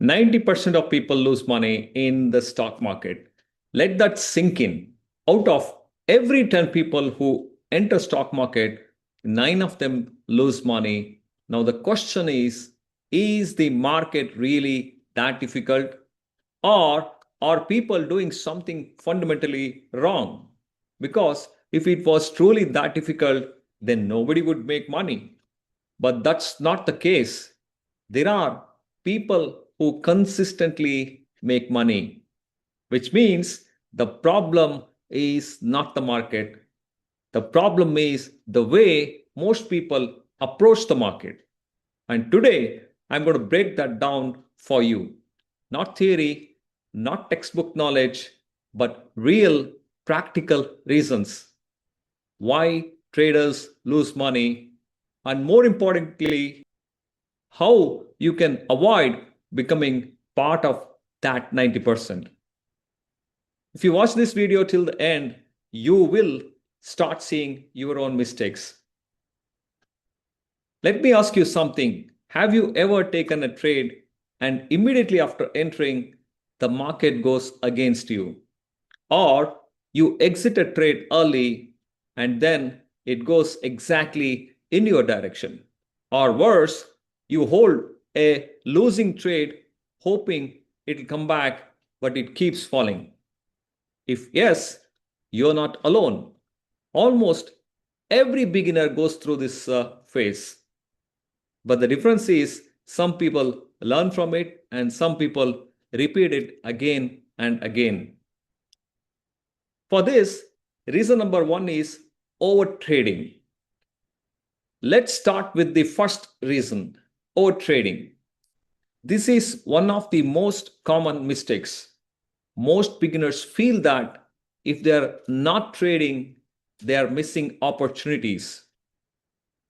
90% of people lose money in the stock market. Let that sink in. Out of every 10 people who enter stock market, 9 of them lose money. Now the question is the market really that difficult, or are people doing something fundamentally wrong? Because if it was truly that difficult, then nobody would make money. But that's not the case. There are people who consistently make money, which means the problem is not the market. The problem is the way most people approach the market. And today, I'm going to break that down for you. Not theory, not textbook knowledge, but real practical reasons why traders lose money, and more importantly, how you can avoid becoming part of that 90%. If you watch this video till the end, you will start seeing your own mistakes. Let me ask you something. Have you ever taken a trade and immediately after entering, the market goes against you? Or you exit a trade early and then it goes exactly in your direction? Or worse, you hold a losing trade hoping it'll come back, but it keeps falling. If yes, you're not alone. Almost every beginner goes through this phase. But the difference is some people learn from it and some people repeat it again and again. For this, reason number one is overtrading. Let's start with the first reason, overtrading. This is one of the most common mistakes. Most beginners feel that if they are not trading, they are missing opportunities.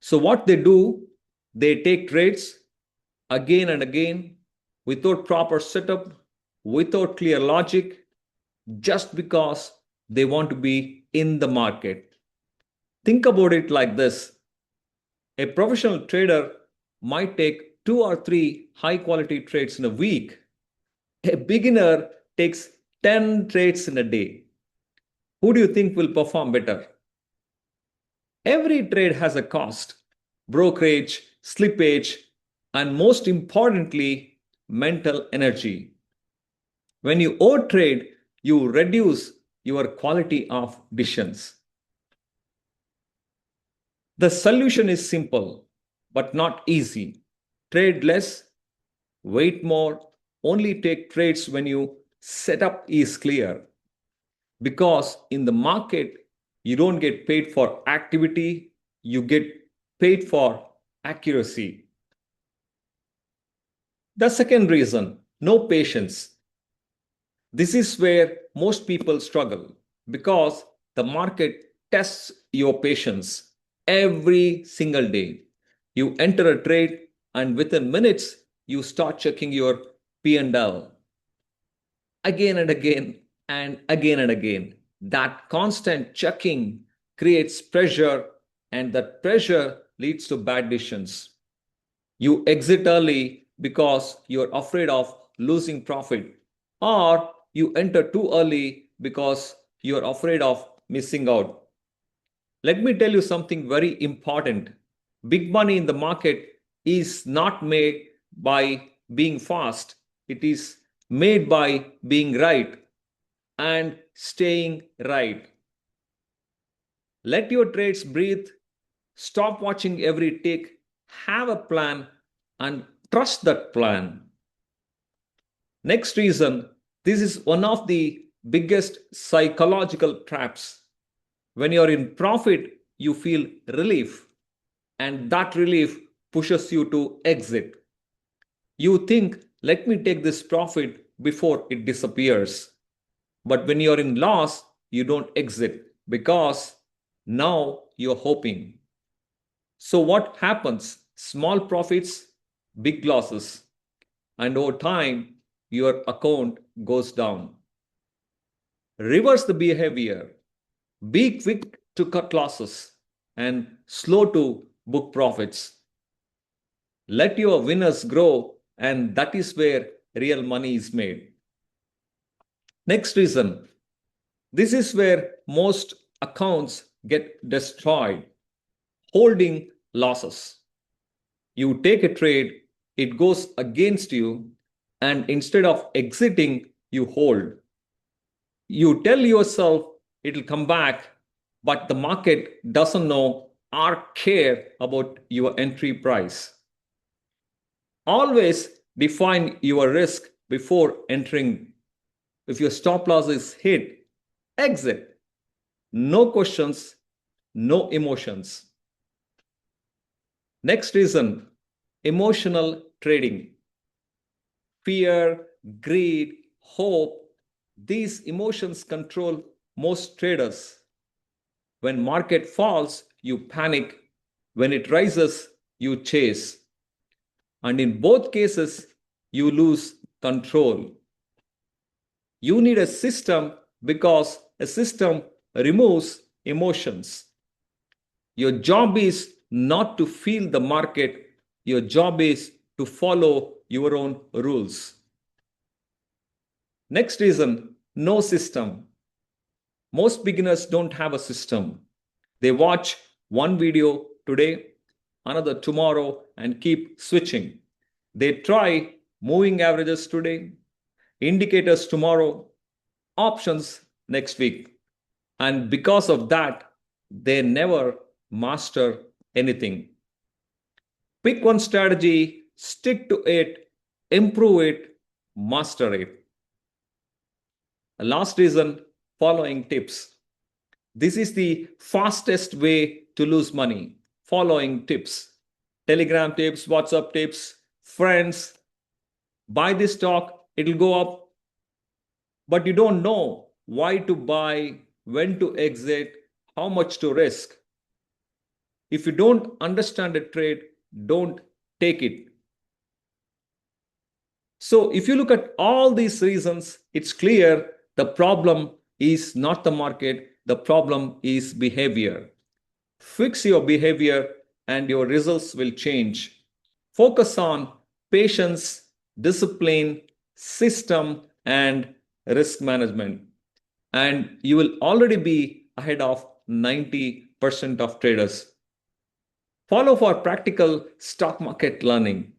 So what they do, they take trades again and again without proper setup, without clear logic, just because they want to be in the market. Think about it like this. A professional trader might take 2 or 3 high quality trades in a week. A beginner takes 10 trades in a day. Who do you think will perform better? Every trade has a cost: brokerage, slippage, and most importantly, mental energy. When you overtrade, you reduce your quality of decisions. The solution is simple, but not easy. Trade less, wait more, only take trades when your setup is clear. Because in the market, you don't get paid for activity, you get paid for accuracy. The second reason, no patience. This is where most people struggle because the market tests your patience every single day. You enter a trade and within minutes, you start checking your P&L again and again and again and again. That constant checking creates pressure, and that pressure leads to bad decisions. You exit early because you're afraid of losing profit, or you enter too early because you're afraid of missing out. Let me tell you something very important. Big money in the market is not made by being fast, it is made by being right and staying right. Let your trades breathe, stop watching every tick, have a plan, and trust that plan. Next reason, this is one of the biggest psychological traps. When you're in profit, you feel relief, and that relief pushes you to exit. You think, let me take this profit before it disappears. But when you're in loss, you don't exit because now you're hoping. So what happens? Small profits, big losses. And over time, your account goes down. Reverse the behavior. Be quick to cut losses and slow to book profits. Let your winners grow, and that is where real money is made. Next reason, this is where most accounts get destroyed: holding losses. You take a trade, it goes against you, and instead of exiting, you hold. You tell yourself it'll come back, but the market doesn't know or care about your entry price. Always define your risk before entering. If your stop loss is hit, exit. No questions, no emotions. Next reason, emotional trading. Fear, greed, hope, these emotions control most traders. When market falls, you panic. When it rises, you chase. And in both cases, you lose control. You need a system because a system removes emotions. Your job is not to feel the market, your job is to follow your own rules. Next reason, no system. Most beginners don't have a system. They watch one video today, another tomorrow, and keep switching. They try moving averages today, indicators tomorrow, options next week. And because of that, they never master anything. Pick one strategy, stick to it, improve it, master it. Last reason, following tips. This is the fastest way to lose money. Following tips. Telegram tips, WhatsApp tips, friends. Buy this stock, it'll go up. But you don't know why to buy, when to exit, how much to risk. If you don't understand a trade, don't take it. So if you look at all these reasons, it's clear the problem is not the market, the problem is behavior. Fix your behavior and your results will change. Focus on patience, discipline, system, and risk management. And you will already be ahead of 90% of traders. Follow for practical stock market learning.